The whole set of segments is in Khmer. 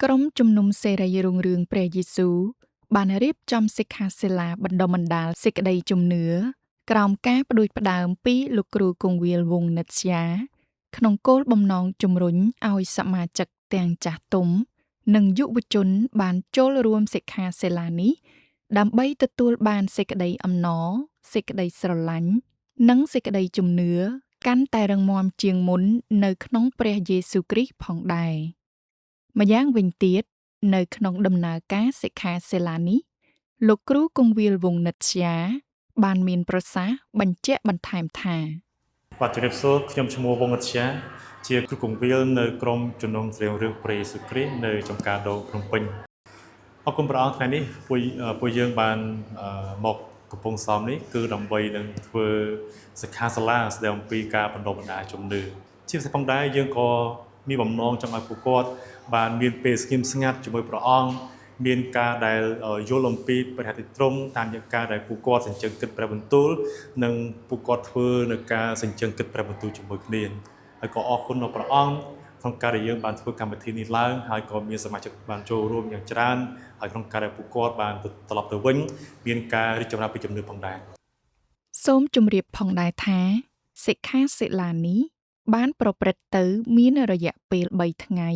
ក្រុមជំនុំសេរីរុងរឿងព្រះយេស៊ូវបានរៀបចំសិក្ខាសាលាបណ្ដុះបណ្ដាលសេចក្តីជំនឿក្រោមការផ្ដួចផ្ដើមពីលោកគ្រូគង្វាលវង្សនិត្យាក្នុងគោលបំណងជំរុញឲ្យសមាជិកទាំងចាស់ទុំនិងយុវជនបានចូលរួមសិក្ខាសាលានេះដើម្បីទទួលបានសេចក្តីអំណរសេចក្តីស្រឡាញ់និងសេចក្តីជំនឿកាន់តែរឹងមាំជាងមុននៅក្នុងព្រះយេស៊ូវគ្រីស្ទផងដែរម្យ៉ាងវិញទៀតនៅក្នុងដំណើរការសិក្ខាសាលានេះលោកគ្រូគង្វាលវង្សនិត្យាបានមានប្រសាសន៍បញ្ជាក់បន្ថែមថាបាទជំរាបសួរខ្ញុំឈ្មោះវង្សនិត្យាជាគ្រូគង្វាលនៅក្រុមជំនុំស្រីរឿងព្រះយេស៊ូវគ្រីស្ទនៅចំការដូងភ្នំពេញអរគុណព្រះអង្គថ្ងៃនេះពួកយើងបានមកកំពង់សោមនេះគឺដើម្បីនឹងធ្វើសិក្ខាសាលាស្ដីអំពីការបណ្ដុះបណ្ដាលជំនឿជាពិសេសផងដែរយើងក៏មានបំណងចង់ឲ្យពួកគាត់បានមានពេលស្ងៀមស្ងាត់ជាមួយព្រះអង្គមានការដែលយល់អំពីព្រះហត្ថត្រង់តាមយ៉ាងការដែលពួកគាត់សញ្ជឹងគិតព្រះបន្ទូលនិងពួកគាត់ធ្វើនៅការសញ្ជឹងគិតព្រះបន្ទូលជាមួយគ្នាហើយក៏អរគុណដល់ព្រះអង្គក្នុងការដែលយើងបានធ្វើកម្មវិធីនេះឡើងហើយក៏មានសមាជិកបានចូលរួមយ៉ាងច្រើនហើយក្នុងការដែលពួកគាត់បានត្រឡប់ទៅវិញមានការរីកចម្រើនពីជំនឿផងដែរសូមជម្រាបផងដែរថាសិក្ខាសាលានេះបានប្រព្រឹត្តទៅមានរយៈពេល3ថ្ងៃ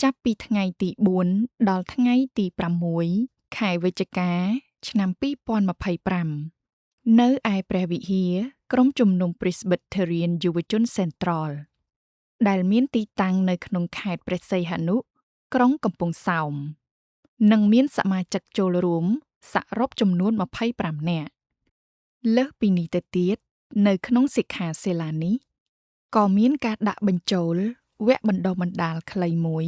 ចាប់ពីថ្ងៃទី4ដល់ថ្ងៃទី6ខែវិច្ឆិកាឆ្នាំ2025នៅឯព្រះវិហារក្រុមជំនុំ Presbyterian យុវជន Central ដែលមានទីតាំងនៅក្នុងខេត្តព្រះសីហនុក្រុងកំពង់សោមនិងមានសមាជិកចូលរួមសរុបចំនួន25នាក់លើសពីនេះទៅទៀតនៅក្នុងសិក្ខាសាលានេះក៏មានការដាក់បញ្ចូលវគ្គបណ្ដុះបណ្ដាលខ្លីមួយ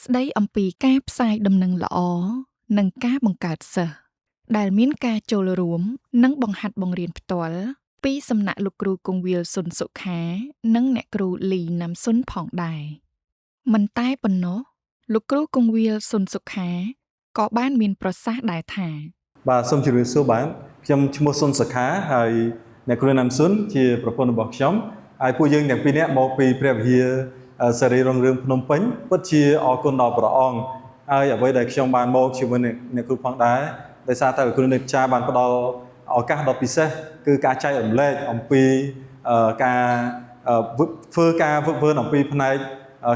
ស្ដីអំពីការផ្សាយដំណឹងល្អនិងការបង្កើតសិស្សដែលមានការចូលរួមនិងបង្ហាត់បង្រៀនផ្ទាល់ពីសំណាក់លោកគ្រូគង្វាលសុនសុខានិងអ្នកគ្រូលីណាំសុនផងដែរមិនតែប៉ុណ្ណោះលោកគ្រូគង្វាលសុនសុខាក៏បានមានប្រសាសន៍ដែរថាបាទសូមជម្រាបសួរបាទខ្ញុំឈ្មោះសុនសុខាហើយអ្នកគ្រូណាំសុនជាប្រពន្ធរបស់ខ្ញុំហើយពួកយើងទាំងពីរនាក់មកពីព្រះវិហារសេរីរុងរឿងភ្នំពេញពិតជាអរគុណដល់ព្រះអង្គហើយអ្វីដែលខ្ញុំបានមកជាមួយអ្នកគ្រូផងដែរដោយសារតែលោកគ្រូនិត្យាបានផ្ដល់ឱកាសដ៏ពិសេសគឺការចែករំលែកអំពីការធ្វើការវឹកវើអំពីផ្នែក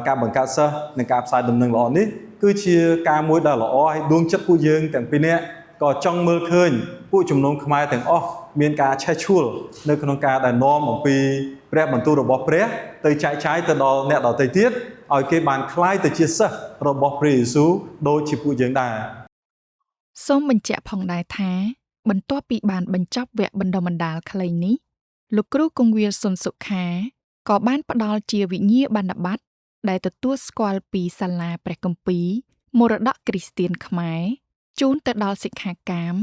ការបង្កើតសិស្សនិងការផ្សាយដំណឹងល្អនេះគឺជាការមួយដ៏ល្អហើយដួងចិត្តពួកយើងទាំងពីរនាក់ក៏ចង់មើលឃើញពួកជំនុំខ្មែរទាំងអស់មានការឆេះឆួលនៅក្នុងការដែលនាំអំពីព្រះបន្ទូលរបស់ព្រះទៅចែកចាយទៅដល់អ្នកដទៃទៀតឲ្យគេបានក្លាយទៅជាសិស្សរបស់ព្រះយេស៊ូវដូចជាពួកយើងដែរសូមបញ្ជាក់ផងដែរថាបន្ទាប់ពីបានបញ្ចប់វគ្គបណ្ដុះបណ្ដាលខ្លីនេះលោកគ្រូគង្វាលសុនសុខាក៏បានផ្ដល់ជាវិញ្ញាបនបត្រដែលទទួលស្គាល់ពីសាលាព្រះគម្ពីរមរតកគ្រីស្ទានខ្មែរជូនទៅដល់សិក្ខាកាម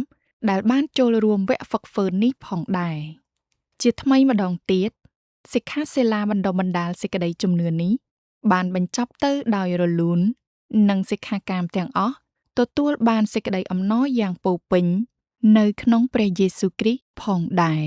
ដែលបានចូលរួមវគ្គហ្វឹកហ្វឺននេះផងដែរជាថ្មីម្ដងទៀតសិក្ខាសាលាបណ្ដុះបណ្ដាលសេចក្តីជំនឿនេះបានបញ្ចប់ទៅដោយរលូននិងសិក្ខាកាមទាំងអស់ទទួលបានសេចក្តីអំណរយ៉ាងពោរពេញនៅក្នុងព្រះយេស៊ូវគ្រីស្ទផងដែរ